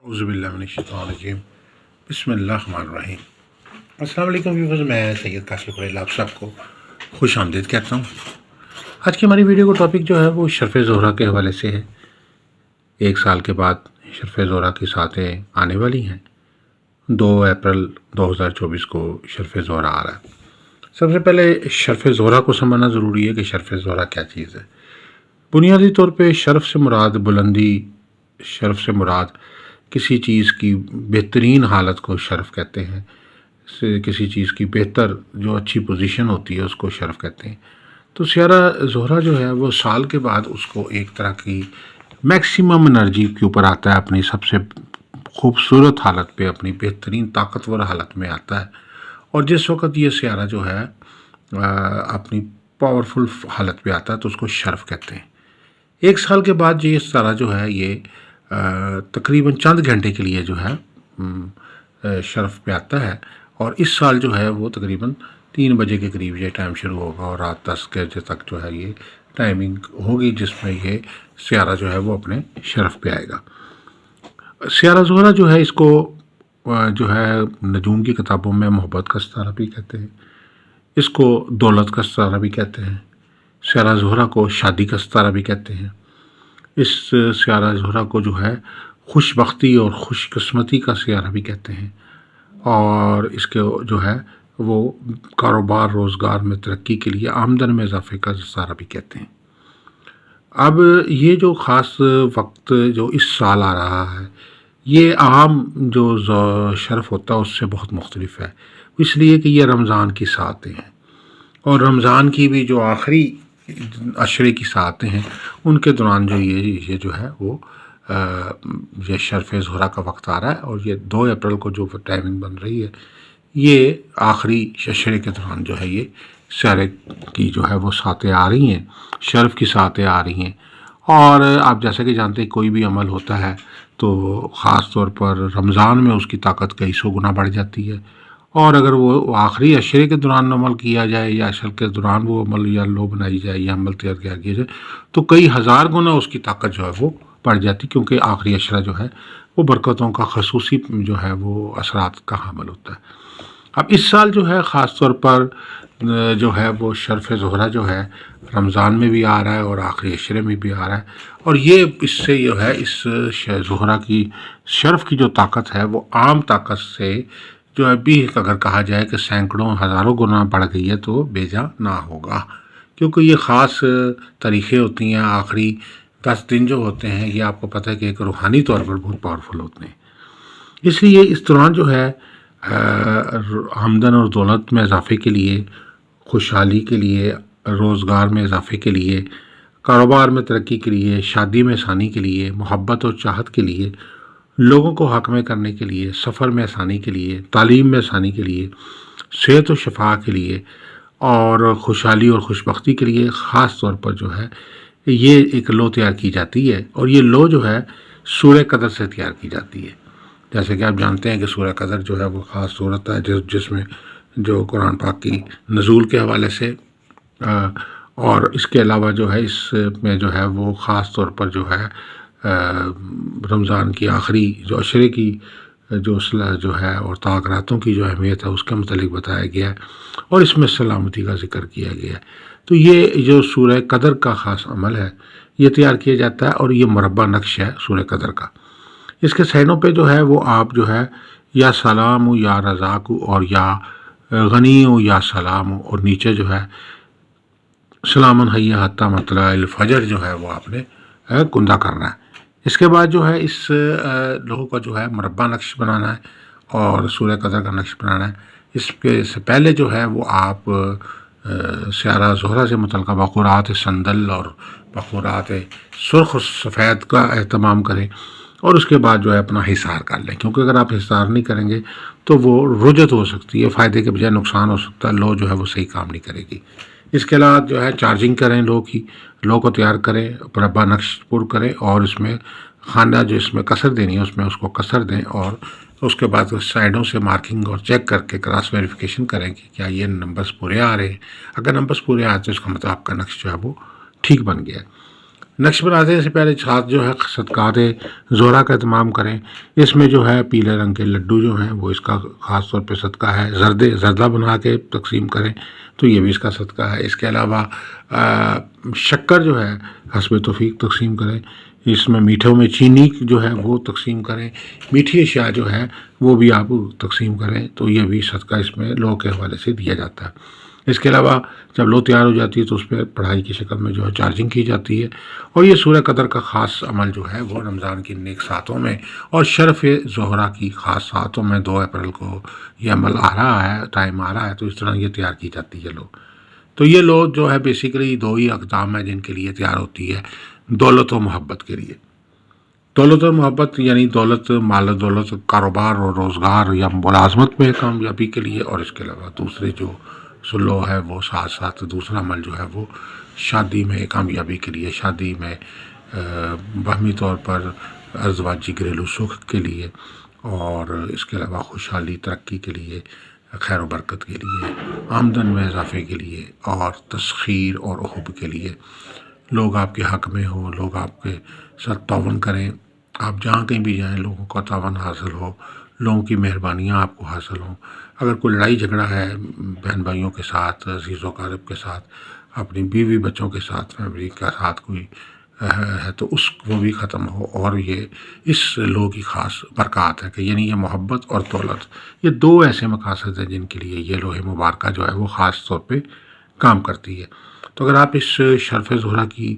اعوذ باللہ من الشیطان الرجیم بسم اللہ الرحمن الرحیم۔ السلام علیکم ویورز، میں سید کاشف قریل آپ سب کو خوش آمدید کہتا ہوں۔ آج کی ہماری ویڈیو کا ٹاپک جو ہے وہ شرف زہرہ کے حوالے سے ہے۔ 1 سال کے بعد شرف زہرہ کی ساعتیں آنے والی ہیں۔ 2 اپریل 2024 کو شرف زہرہ آ رہا ہے۔ سب سے پہلے شرف زہرہ کو سمجھنا ضروری ہے کہ شرف زہرہ کیا چیز ہے۔ بنیادی طور پہ شرف سے مراد بلندی، شرف سے مراد کسی چیز کی بہترین حالت کو شرف کہتے ہیں۔ کسی چیز کی بہتر جو اچھی پوزیشن ہوتی ہے اس کو شرف کہتے ہیں۔ تو سیارہ زہرہ جو ہے وہ سال کے بعد اس کو ایک طرح کی میکسیمم انرجی کے اوپر آتا ہے، اپنی سب سے خوبصورت حالت پہ، اپنی بہترین طاقتور حالت میں آتا ہے۔ اور جس وقت یہ سیارہ جو ہے اپنی پاورفل حالت پہ آتا ہے تو اس کو شرف کہتے ہیں۔ 1 سال کے بعد یہ سیارہ جو ہے یہ تقریباً چند گھنٹے کے لیے جو ہے شرف پہ آتا ہے، اور اس سال جو ہے وہ تقریباً 3 بجے کے قریب یہ ٹائم شروع ہوگا اور رات 10 بجے تک جو ہے یہ ٹائمنگ ہوگی جس میں یہ سیارہ جو ہے وہ اپنے شرف پہ آئے گا۔ سیارہ زہرہ جو ہے اس کو جو ہے نجوم کی کتابوں میں محبت کا ستارہ بھی کہتے ہیں، اس کو دولت کا ستارہ بھی کہتے ہیں، سیارہ زہرہ کو شادی کا ستارہ بھی کہتے ہیں، اس سیارہ زہرہ کو جو ہے خوش بختی اور خوش قسمتی کا سیارہ بھی کہتے ہیں، اور اس کے جو ہے وہ کاروبار روزگار میں ترقی کے لیے آمدن میں اضافے کا ستارہ بھی کہتے ہیں۔ اب یہ جو خاص وقت جو اس سال آ رہا ہے یہ عام جو شرف ہوتا ہے اس سے بہت مختلف ہے، اس لیے کہ یہ رمضان کی ساعتیں ہیں، اور رمضان کی بھی جو آخری عشرے کی ساعتیں ہیں ان کے دوران جو یہ جو ہے وہ یہ شرف زہرہ کا وقت آ رہا ہے، اور یہ 2 اپریل کو جو ٹائمنگ بن رہی ہے یہ آخری عشرے کے دوران جو ہے یہ سیارے کی جو ہے وہ ساعتیں آ رہی ہیں، شرف کی ساعتیں آ رہی ہیں۔ اور آپ جیسا کہ جانتے ہیں کوئی بھی عمل ہوتا ہے تو خاص طور پر رمضان میں اس کی طاقت کئی 100 گنا بڑھ جاتی ہے، اور اگر وہ آخری عشرے کے دوران عمل کیا جائے یا عشر کے دوران وہ عمل یا لو بنائی جائے یا عمل تیار کیا جائے تو کئی 1000 گنا اس کی طاقت جو ہے وہ بڑھ جاتی، کیونکہ آخری عشرہ جو ہے وہ برکتوں کا خصوصی جو ہے وہ اثرات کا حامل ہوتا ہے۔ اب اس سال جو ہے خاص طور پر جو ہے وہ شرف زہرہ جو ہے رمضان میں بھی آ رہا ہے اور آخری عشرے میں بھی آ رہا ہے، اور یہ اس سے جو ہے اس زہرہ کی شرف کی جو طاقت ہے وہ عام طاقت سے جو ابھی اگر کہا جائے کہ سینکڑوں ہزاروں گنا بڑھ گئی ہے تو بیجا نہ ہوگا، کیونکہ یہ خاص طریقے ہوتی ہیں۔ آخری 10 دن جو ہوتے ہیں یہ آپ کو پتہ ہے کہ ایک روحانی طور پر بہت پاورفل ہوتے ہیں، اس لیے اس دوران جو ہے آمدن اور دولت میں اضافے کے لیے، خوشحالی کے لیے، روزگار میں اضافے کے لیے، کاروبار میں ترقی کے لیے، شادی میں آسانی کے لیے، محبت اور چاہت کے لیے، لوگوں کو حق میں کرنے کے لیے، سفر میں آسانی کے لیے، تعلیم میں آسانی کے لیے، صحت و شفا کے لیے، اور خوشحالی اور خوش بختی کے لیے خاص طور پر جو ہے یہ ایک لو تیار کی جاتی ہے، اور یہ لو جو ہے سورہ قدر سے تیار کی جاتی ہے۔ جیسے کہ آپ جانتے ہیں کہ سورہ قدر جو ہے وہ خاص صورت ہے جس میں جو قرآن پاک کی نزول کے حوالے سے، اور اس کے علاوہ جو ہے اس میں جو ہے وہ خاص طور پر جو ہے رمضان کی آخری جو عشرے کی جو ہے اور تاغراتوں کی جو اہمیت ہے اس کے متعلق بتایا گیا ہے، اور اس میں سلامتی کا ذکر کیا گیا ہے۔ تو یہ جو سورہ قدر کا خاص عمل ہے یہ تیار کیا جاتا ہے، اور یہ مربع نقش ہے سورہ قدر کا۔ اس کے سائنوں پہ جو ہے وہ آپ جو ہے یا سلام یا رزاق اور یا غنی یا سلام، اور نیچے جو ہے سلام حی حتی مطلع الفجر جو ہے وہ آپ نے کندہ کرنا ہے۔ اس کے بعد جو ہے اس لوگوں کا جو ہے مربع نقش بنانا ہے اور سورہ قدر کا نقش بنانا ہے۔ اس کے سے پہلے جو ہے وہ آپ سیارہ زہرہ سے متعلقہ بخورات سندل اور بخورات سرخ و سفید کا اہتمام کریں، اور اس کے بعد جو ہے اپنا حصار کر لیں، کیونکہ اگر آپ حصار نہیں کریں گے تو وہ رجت ہو سکتی ہے، فائدے کے بجائے نقصان ہو سکتا ہے، لو جو ہے وہ صحیح کام نہیں کرے گی۔ اس کے علاوہ جو ہے چارجنگ کریں لو کو تیار کریں، مربع نقش پر کریں، اور اس میں خانہ جو اس میں کسر دینی ہے اس میں اس کو کسر دیں، اور اس کے بعد سائڈوں سے مارکنگ اور چیک کر کے کراس ویریفیکیشن کریں کہ کیا یہ نمبرز پورے آ رہے ہیں۔ اگر نمبرز پورے آتے ہیں تو اس کا مطلب آپ کا نقش جو ہے وہ ٹھیک بن گیا ہے۔ نقش بناتے سے پہلے ساتھ جو ہے صدقات زہرا کا اہتمام کریں۔ اس میں جو ہے پیلے رنگ کے لڈو جو ہیں وہ اس کا خاص طور پہ صدقہ ہے۔ زردہ بنا کے تقسیم کریں تو یہ بھی اس کا صدقہ ہے۔ اس کے علاوہ شکر جو ہے حسب توفیق تقسیم کریں۔ اس میں میٹھوں میں چینی جو ہے وہ تقسیم کریں۔ میٹھی اشیاء جو ہے وہ بھی آپ تقسیم کریں تو یہ بھی صدقہ اس میں لو کے حوالے سے دیا جاتا ہے۔ اس کے علاوہ جب لو تیار ہو جاتی ہے تو اس پہ پڑھائی کی شکل میں جو ہے چارجنگ کی جاتی ہے۔ اور یہ سورہ قدر کا خاص عمل جو ہے وہ رمضان کی نیک ساعتوں میں اور شرف زہرا کی خاص ساعتوں میں 2 اپریل کو یہ عمل آ رہا ہے، ٹائم آ رہا ہے، تو اس طرح یہ تیار کی جاتی ہے لو۔ تو یہ لو جو ہے بیسیکلی 2 ہی اقدام ہیں جن کے لیے تیار ہوتی ہے، دولت و محبت کے لیے۔ دولت و محبت یعنی دولت، مال و دولت، کاروبار اور روزگار یا ملازمت میں کامیابی کے لیے، اور اس کے علاوہ دوسرے جو لو ہے وہ ساتھ ساتھ دوسرا عمل جو ہے وہ شادی میں کامیابی کے لیے، شادی میں باہمی طور پر ازدواجی گھریلو سکھ کے لیے، اور اس کے علاوہ خوشحالی ترقی کے لیے، خیر و برکت کے لیے، آمدن میں اضافے کے لیے، اور تسخیر اور حب کے لیے۔ لوگ آپ کے حق میں ہوں، لوگ آپ کے ساتھ تعاون کریں، آپ جہاں کہیں بھی جائیں لوگوں کا تعاون حاصل ہو، لوگوں کی مہربانیاں آپ کو حاصل ہوں۔ اگر کوئی لڑائی جھگڑا ہے بہن بھائیوں کے ساتھ، عزیز و اقارب کے ساتھ، اپنی بیوی بچوں کے ساتھ، فیملی کے ساتھ کوئی ہے تو اس وہ بھی ختم ہو۔ اور یہ اس لو کی خاص برکات ہے کہ یعنی یہ محبت اور دولت، یہ 2 ایسے مقاصد ہیں جن کے لیے یہ لوح مبارکہ جو ہے وہ خاص طور پہ کام کرتی ہے۔ تو اگر آپ اس شرف زہرا کی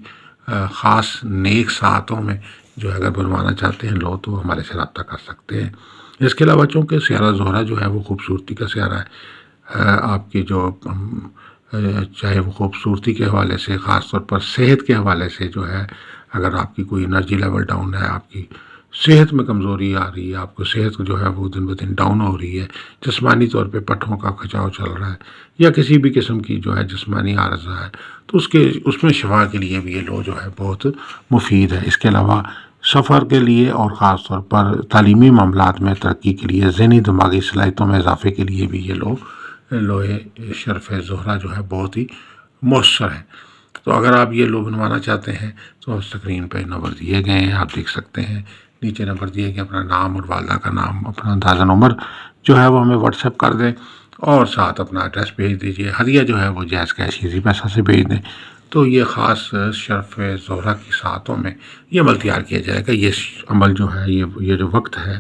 خاص نیک ساعتوں میں جو ہے اگر بنوانا چاہتے ہیں لو تو ہمارے سے رابطہ کر سکتے ہیں۔ اس کے علاوہ چونکہ سیارہ زہرا جو ہے وہ خوبصورتی کا سیارہ ہے، آپ کی جو چاہے وہ خوبصورتی کے حوالے سے، خاص طور پر صحت کے حوالے سے جو ہے، اگر آپ کی کوئی انرجی لیول ڈاؤن ہے، آپ کی صحت میں کمزوری آ رہی ہے، آپ کو صحت جو ہے وہ دن بدن ڈاؤن ہو رہی ہے، جسمانی طور پہ پٹھوں کا کھچاؤ چل رہا ہے، یا کسی بھی قسم کی جو ہے جسمانی عارضہ ہے، تو اس میں شفا کے لیے بھی یہ لو جو ہے بہت مفید ہے۔ اس کے علاوہ سفر کے لیے اور خاص طور پر تعلیمی معاملات میں ترقی کے لیے، ذہنی دماغی صلاحیتوں میں اضافے کے لیے بھی یہ لوح شرف زہرا جو ہے بہت ہی مؤثر ہے۔ تو اگر آپ یہ لو بنوانا چاہتے ہیں تو اسکرین پہ نمبر دیے گئے ہیں، آپ دیکھ سکتے ہیں، نیچے نمبر دیے گئے، اپنا نام اور والدہ کا نام، اپنا اندازہ نمبر جو ہے وہ ہمیں واٹس ایپ کر دیں، اور ساتھ اپنا ایڈریس بھیج دیجیے۔ ہدیہ جو ہے وہ جائز کیش ایزی پیسہ سے بھیج دیں، تو یہ خاص شرف زہرا کی ساعتوں میں یہ عمل تیار کیا جائے گا۔ یہ عمل جو ہے یہ جو وقت ہے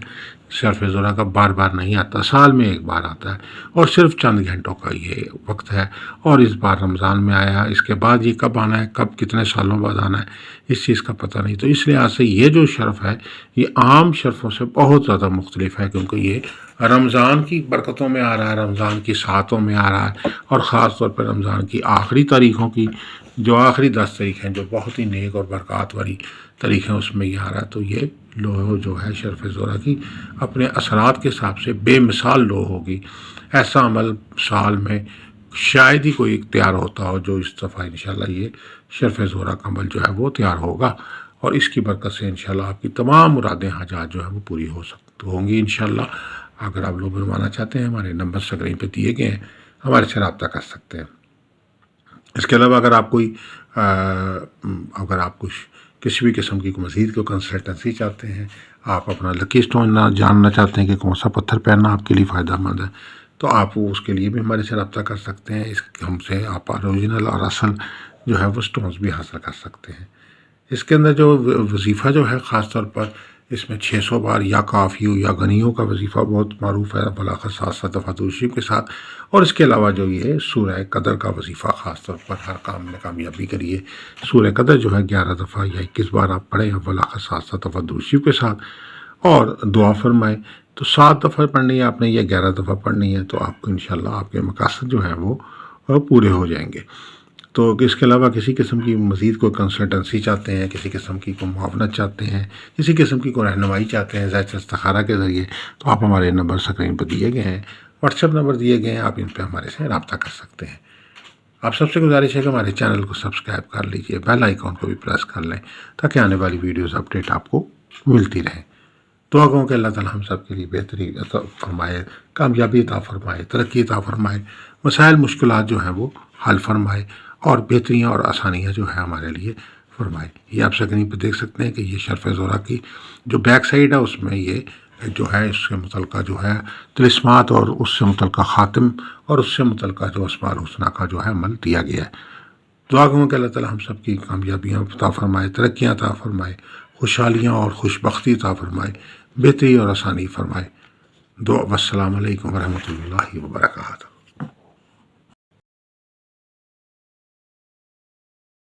شرف زہرا کا بار بار نہیں آتا، سال میں ایک بار آتا ہے، اور صرف چند گھنٹوں کا یہ وقت ہے، اور اس بار رمضان میں آیا، اس کے بعد یہ کب آنا ہے، کب کتنے سالوں بعد آنا ہے، اس چیز کا پتہ نہیں۔ تو اس لحاظ سے یہ جو شرف ہے یہ عام شرفوں سے بہت زیادہ مختلف ہے، کیونکہ یہ رمضان کی برکتوں میں آ رہا ہے، رمضان کی ساعتوں میں آ رہا ہے، اور خاص طور پر رمضان کی آخری تاریخوں کی جو آخری 10 تاریخ ہیں جو بہت ہی نیک اور برکات والی تاریخ ہیں اس میں یہ آ رہا ہے۔ تو یہ لو جو ہے شرف زہرا کی اپنے اثرات کے حساب سے بے مثال لو ہوگی۔ ایسا عمل سال میں شاید ہی کوئی تیار ہوتا ہو جو اس دفعہ انشاءاللہ یہ شرف زہرا کا عمل جو ہے وہ تیار ہوگا، اور اس کی برکت سے انشاءاللہ آپ کی تمام مرادیں حاجات جو ہیں وہ پوری ہوں گی انشاءاللہ۔ اگر آپ لو بنوانا چاہتے ہیں ہمارے نمبر اسکرین پہ دیے گئے ہیں، ہمارے سے رابطہ کر سکتے ہیں۔ اس کے علاوہ اگر آپ کسی بھی قسم کی مزید کو کنسلٹنسی چاہتے ہیں، آپ اپنا لکی اسٹون جاننا چاہتے ہیں کہ کون سا پتھر پہننا آپ کے لیے فائدہ مند ہے، تو آپ اس کے لیے بھی ہمارے سے رابطہ کر سکتے ہیں۔ ہم سے آپ اوریجنل اور اصل جو ہے وہ اسٹونز بھی حاصل کر سکتے ہیں۔ اس کے اندر جو وظیفہ جو ہے خاص طور پر اس میں 600 بار یا کافیو یا غنیوں کا وظیفہ بہت معروف ہے، بلاخر 7 دفعہ درود شریف کے ساتھ، اور اس کے علاوہ جو یہ سورہ قدر کا وظیفہ خاص طور پر ہر کام میں کامیابی کے لیے سورہ قدر جو ہے 11 دفعہ یا 21 بار آپ پڑھیں، بلاخر 7 دفعہ درود شریف کے ساتھ، اور دعا فرمائیں۔ تو 7 دفعہ پڑھنی ہے آپ نے یا 11 دفعہ پڑھنی ہے، تو آپ کو انشاءاللہ آپ کے مقاصد جو ہیں وہ پورے ہو جائیں گے۔ تو اس کے علاوہ کسی قسم کی مزید کوئی کنسلٹنسی چاہتے ہیں، کسی قسم کی کوئی معاونت چاہتے ہیں، کسی قسم کی کوئی رہنمائی چاہتے ہیں ذات استخارہ کے ذریعے، تو آپ ہمارے نمبر اسکرین پر دیے گئے ہیں، واٹس ایپ نمبر دیے گئے ہیں، آپ ان پہ ہمارے سے رابطہ کر سکتے ہیں۔ آپ سب سے گزارش ہے کہ ہمارے چینل کو سبسکرائب کر لیجئے، بیل آئیکن کو بھی پریس کر لیں تاکہ آنے والی ویڈیوز اپڈیٹ آپ کو ملتی رہیں۔ دعا کروں کہ اللہ تعالیٰ ہم سب کے لیے بہتری عطا فرمائے، کامیابی عطا فرمائے، ترقی عطا فرمائے، مسائل مشکلات جو ہیں وہ حل فرمائے، اور بہتریاں اور آسانیاں جو ہے ہمارے لیے فرمائے۔ یہ آپ سکرین پہ دیکھ سکتے ہیں کہ یہ شرف زہرا کی جو بیک سائڈ ہے اس میں یہ جو ہے اس سے متعلقہ جو ہے طلسمات اور اس سے متعلقہ خاتم اور اس سے متعلقہ جو اسماء الحسنی کا جو ہے عمل دیا گیا ہے۔ دعا کروں کہ اللہ تعالیٰ ہم سب کی کامیابیاں عطا فرمائے، ترقیاں عطا فرمائے، خوشحالیاں اور خوش بختی عطا فرمائے، بہتری اور آسانی فرمائے۔ دعا والسلام علیکم ورحمۃ اللہ وبرکاتہ۔